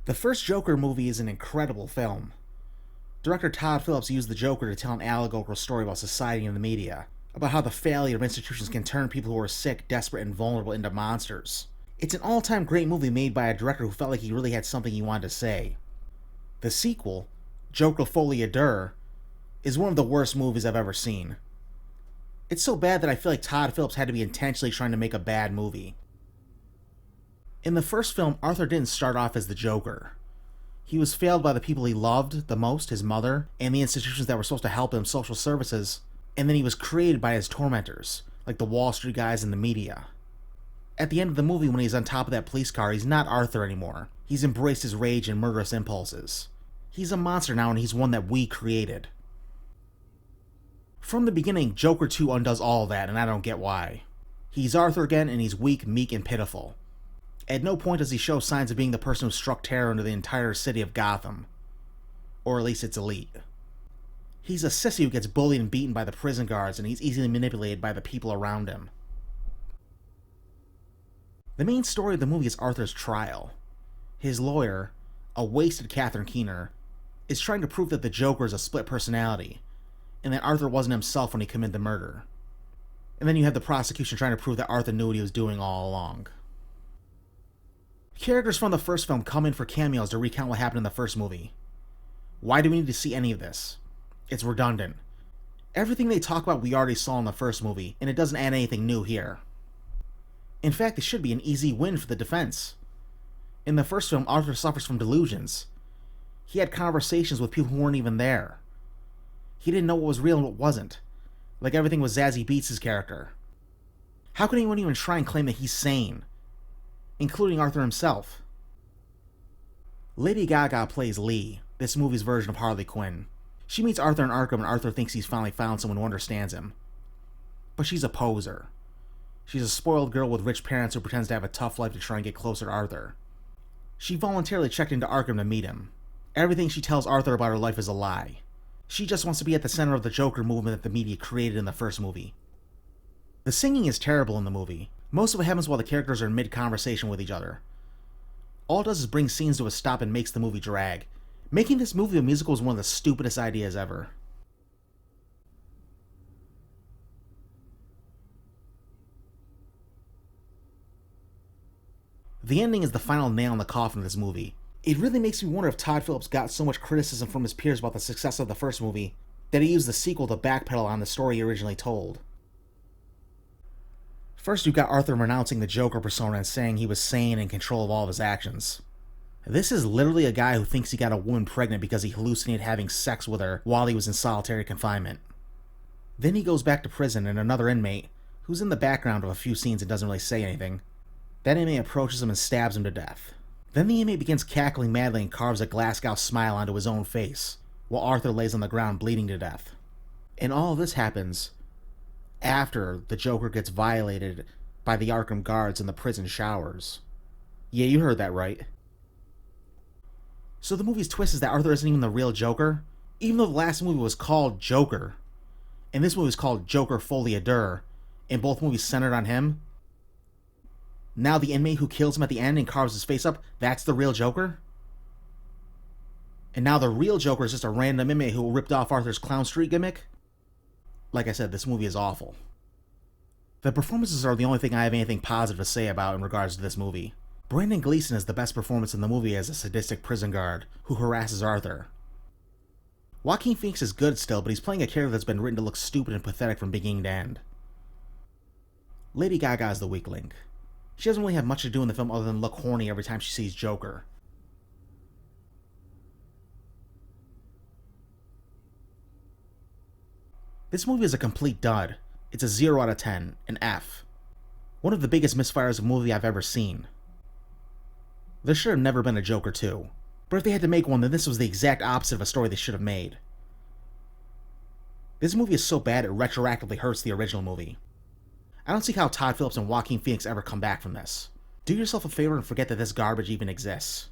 The first Joker movie is an incredible film. Director Todd Phillips used the Joker to tell an allegorical story about society and the media, about how the failure of institutions can turn people who are sick, desperate, and vulnerable into monsters. It's an all-time great movie made by a director who felt like he really had something he wanted to say. The sequel, Joker Folie, Deux, is one of the worst movies I've ever seen. It's so bad that I feel like Todd Phillips had to be intentionally trying to make a bad movie. In the first film, Arthur didn't start off as the Joker. He was failed by the people he loved the most, his mother, and the institutions that were supposed to help him, social services, and then he was created by his tormentors, like the Wall Street guys and the media. At the end of the movie, when he's on top of that police car, he's not Arthur anymore. He's embraced his rage and murderous impulses. He's a monster now, and he's one that we created. From the beginning, Joker 2 undoes all of that, and I don't get why. He's Arthur again, and he's weak, meek, and pitiful. At no point does he show signs of being the person who struck terror into the entire city of Gotham. Or at least its elite. He's a sissy who gets bullied and beaten by the prison guards, and he's easily manipulated by the people around him. The main story of the movie is Arthur's trial. His lawyer, a wasted Catherine Keener, is trying to prove that the Joker is a split personality, and that Arthur wasn't himself when he committed the murder. And then you have the prosecution trying to prove that Arthur knew what he was doing all along. Characters from the first film come in for cameos to recount what happened in the first movie. Why do we need to see any of this? It's redundant. Everything they talk about we already saw in the first movie, and it doesn't add anything new here. In fact, it should be an easy win for the defense. In the first film, Arthur suffers from delusions. He had conversations with people who weren't even there. He didn't know what was real and what wasn't. Like everything was Zazie Beetz' character. How can anyone even try and claim that he's sane? Including Arthur himself. Lady Gaga plays Lee, this movie's version of Harley Quinn. She meets Arthur in Arkham and Arthur thinks he's finally found someone who understands him. But she's a poser. She's a spoiled girl with rich parents who pretends to have a tough life to try and get closer to Arthur. She voluntarily checked into Arkham to meet him. Everything she tells Arthur about her life is a lie. She just wants to be at the center of the Joker movement that the media created in the first movie. The singing is terrible in the movie. Most of it happens while the characters are in mid-conversation with each other. All it does is bring scenes to a stop and makes the movie drag. Making this movie a musical is one of the stupidest ideas ever. The ending is the final nail in the coffin of this movie. It really makes me wonder if Todd Phillips got so much criticism from his peers about the success of the first movie that he used the sequel to backpedal on the story he originally told. First, you've got Arthur renouncing the Joker persona and saying he was sane and in control of all of his actions. This is literally a guy who thinks he got a woman pregnant because he hallucinated having sex with her while he was in solitary confinement. Then he goes back to prison and another inmate, who's in the background of a few scenes and doesn't really say anything, that inmate approaches him and stabs him to death. Then the inmate begins cackling madly and carves a Glasgow smile onto his own face, while Arthur lays on the ground bleeding to death. And all of this happens after the Joker gets violated by the Arkham guards in the prison showers. Yeah, you heard that right. So the movie's twist is that Arthur isn't even the real Joker, even though the last movie was called Joker, and this movie is called Joker Folie, Deux, and both movies centered on him. Now the inmate who kills him at the end and carves his face up, that's the real Joker? And now the real Joker is just a random inmate who ripped off Arthur's Clown Street gimmick? Like I said, this movie is awful. The performances are the only thing I have anything positive to say about in regards to this movie. Brendan Gleeson is the best performance in the movie as a sadistic prison guard who harasses Arthur. Joaquin Phoenix is good still, but he's playing a character that's been written to look stupid and pathetic from beginning to end. Lady Gaga is the weak link. She doesn't really have much to do in the film other than look horny every time she sees Joker. This movie is a complete dud. It's a 0 out of 10, an F. One of the biggest misfires of a movie I've ever seen. There should have never been a Joker 2. But if they had to make one, then this was the exact opposite of a story they should have made. This movie is so bad it retroactively hurts the original movie. I don't see how Todd Phillips and Joaquin Phoenix ever come back from this. Do yourself a favor and forget that this garbage even exists.